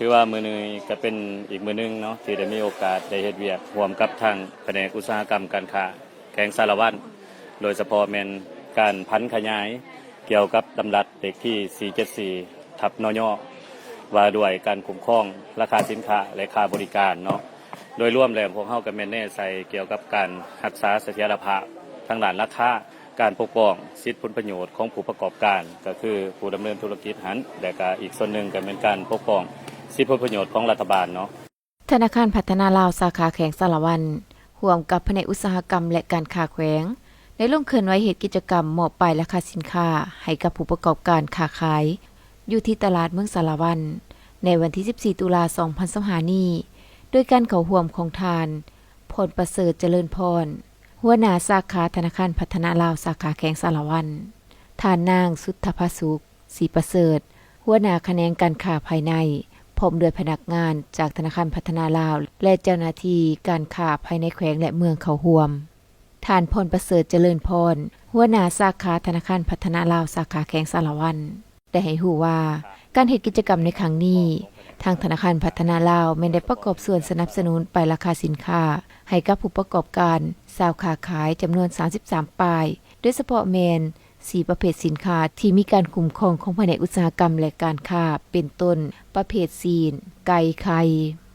ถือว่ามื้อนี้ก็เป็นอีกมื้อนึงเนาะที่ได้มีโอกาสได้เฮ็ดเวียกร่วมกับทางแผนกอุตสาหกรรมการค้าแขวงสารวัตรโดยเฉพาะแม่นการพันขยายเกี่ยวกับดำรัสเลขที่474/นยว่าด้วยการคุ้มครองราคาสินค้าและค่าบริการเนาะโดยรวมแล้วพวกเฮาก็แม่นแน่ใส่เกี่ยวกับการรักษาเสถียรภาพทางด้านราคาการปกป้องสิทธิผลประโยชน์ของผู้ประกอบการก็คือผู้ดำเนินธุรกิจหันและก็อีกส่วนหนึ่งก็เป็นการปกป้องสิทธิผลประโยชน์ของรัฐบาลเนาะธนาคารพัฒนาลาวสาขาแขวงสารวันร่วมกับแผนกอุตสาหกรรมและการค้าแขวงได้ลงเคลื่อนไหวเหตุกิจกรรมมอบป้ายราคาสินค้าให้กับผู้ประกอบการค้าขายอยู่ที่ตลาดเมืองสารวันในวันที่14ตุลาคม2025นี้โดยการเข้าร่วมของทานพลประเสริฐเจริญพรหัวหน้าสาขาธนาคารพัฒนาลาวสาขาแขวงสารวันท่านนางสุทธภสุขศรีประเสริฐหัวหน้าแขนงการค้าภายในพร้อมด้วยพนักงานจากธนาคารพัฒนาลาวและเจ้าหน้าที่การค้าภายในแขวงและเมืองเข้าร่วมท่านพลประเสริฐเจริญพรหัวหน้าสาขาธนาคารพัฒนาลาวสาขาแขวงสารวันได้ให้รู้ว่าการเฮ็ดกิจกรรมในครั้งนี้ทางธนาคารพัฒนาลาวแม่นได้ประกอบส่วนสนับสนุนป้ายราคาสินค้าให้กับผู้ประกอบการชาวค้าขายจำนวน33ป้ายโดยเฉพาะแม่น4ประเภทสินค้าที่มีการคุ้มครองของแผนกอุตสาหกรรมและการค้าเป็นต้นประเภทซีนไก่ไข่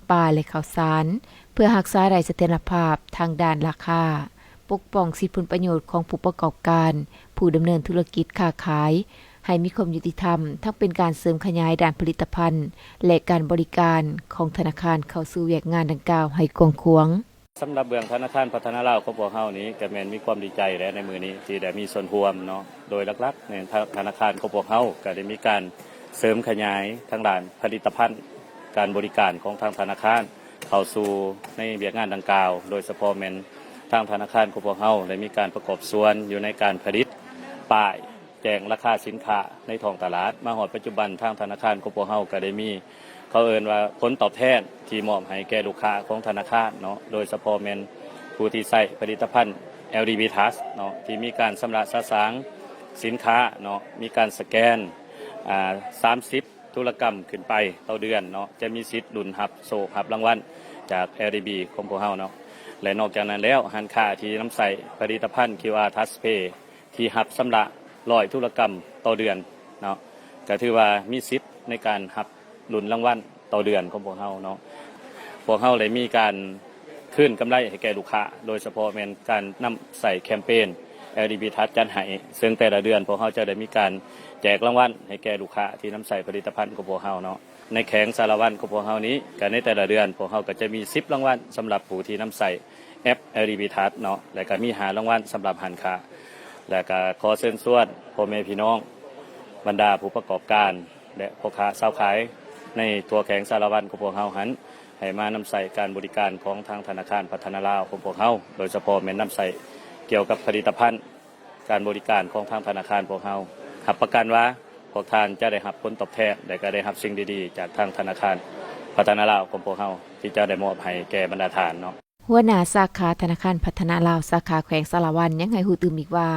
ปลาและข้าวสารเพื่อรักษาได้เสถียรภาพทางด้านราคาปกป้องสิทธิผลประโยชน์ของผู้ประกอบการผู้ดำเนินธุรกิจค้าขายให้มีความยุติธรรมทั้งเป็นการเสริมขยายด้านผลิตภัณฑ์และการบริการของธนาคารเข้าสู่แยกงานดังกล่าวให้กว้างขวางสำหรับเบื้องธนาคารพัฒนาลาวของพวกเฮานี้ก็แม่นมีความดีใจและในมื้อนี้ที่ได้มีส่วนร่วมเนาะโดยหลักๆในธนาคารของพวกเฮาก็ได้มีการเสริมขยายทางด้านผลิตภัณฑ์การบริการของทางธนาคารเข้าสู่ในเวียกงานดังกล่าวโดยเฉพาะแม่นทางธนาคารของพวกเฮาได้มีการประกอบส่วนอยู่ในการผลิตป้ายแจ้งราคาสินค้าในท้องตลาดมาฮอดปัจจุบันทางธนาคารของพวกเฮาก็ได้มีเขาเอิ้นว่าผลตอบแทนที่มอบให้แก่ลูกค้าของธนาคารเนาะโดยเฉพาะแม่นผู้ที่ใช้ผลิตภัณฑ์ LDB Plus เนาะที่มีการชำระสะสางสินค้าเนาะมีการสแกน30ธุรกรรมขึ้นไปต่อเดือนเนาะจะมีสิทธิ์ลุ้นรับโชครับรางวัลจาก LDB ของพวกเฮาเนาะและนอกจากนั้นแล้วร้านค้าที่นำใส่ผลิตภัณฑ์ QR Touch Pay ที่รับชำระ100ธุรกรรมต่อเดือนเนาะก็ถือว่ามีสิทธิ์ในการรับลุ้นรางวัลต่อเดือนของพวกเฮาเนาะพวกเฮาเลยมีการคืนกำไรให้แก่ลูกค้าโดยเฉพาะแม่นการนำใส่แคมเปญ LDB Touch จัดให้ซึ่งแต่ละเดือนพวกเฮาจะได้มีการแจกรางวัลให้แก่ลูกค้าที่นำใส่ผลิตภัณฑ์ของพวกเฮาเนาะในแขวงสารวัตรของพวกเฮานี้ก็ในแต่ละเดือนพวกเฮาก็จะมี10รางวัลสำหรับผู้ที่นำใส่แอป LDB Touch เนาะและก็มี5รางวัลสำหรับร้านค้าและก็ขอเชิญชวนพ่อแม่พี่น้องบรรดาผู้ประกอบการและพ่อค้าชาวขายในตัวแขวงสารวัตรของพวกเฮาหันให้มานำใส่การบริการของทางธนาคารพัฒนาลาวของพวกเฮาโดยเฉพาะแม่นนำใส่เกี่ยวกับผลิตภัณฑ์การบริการของทางธนาคารพวกเฮารับประกันว่าพวกท่านจะได้รับผลตอบแทนและก็ได้รับสิ่งดีๆจากทางธนาคารพัฒนาลาวของพวกเฮาที่จะได้มอบให้แก่บรรดาทานเนาะหัวหน้าสาขาธนาคารพัฒนาลาวสาขาแขวงสารวันยังให้ฮู้ตื่มอีกว่า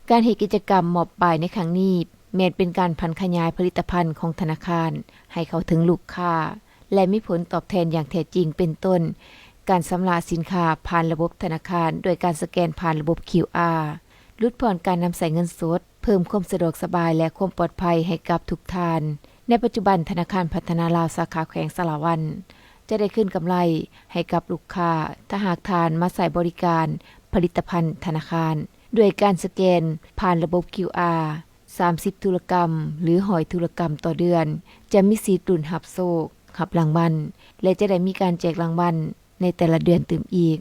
การเฮ็ดกิจกรรมมอบป้ายในครั้งนี้แม้นเป็นการพันขยายผลิตภัณฑ์ของธนาคารให้เข้าถึงลูกค้าและมีผลตอบแทนอย่างแท้จริงเป็นต้นการชำระสินค้าผ่านระบบธนาคารโดยการสแกนผ่านระบบ QR ลดผ่อนการนำใส่เงินสดเพิ่มความสะดวกสบายและความปลอดภัยให้กับทุกท่านในปัจจุบันธนาคารพัฒนาลาวสาขาแขวงสารวันจะได้ขึ้นกำไรให้กับลูกค้าถ้าหากทานมาใส่บริการผลิตภัณฑ์ธนาคารด้วยการสแกนผ่านระบบ QR 30ธุรกรรมหรือ100ธุรกรรมต่อเดือนจะมีสิทธิ์ลุ้นรับโชครับรางวัลและจะได้มีการแจกรางวัลในแต่ละเดือนตื่มอีก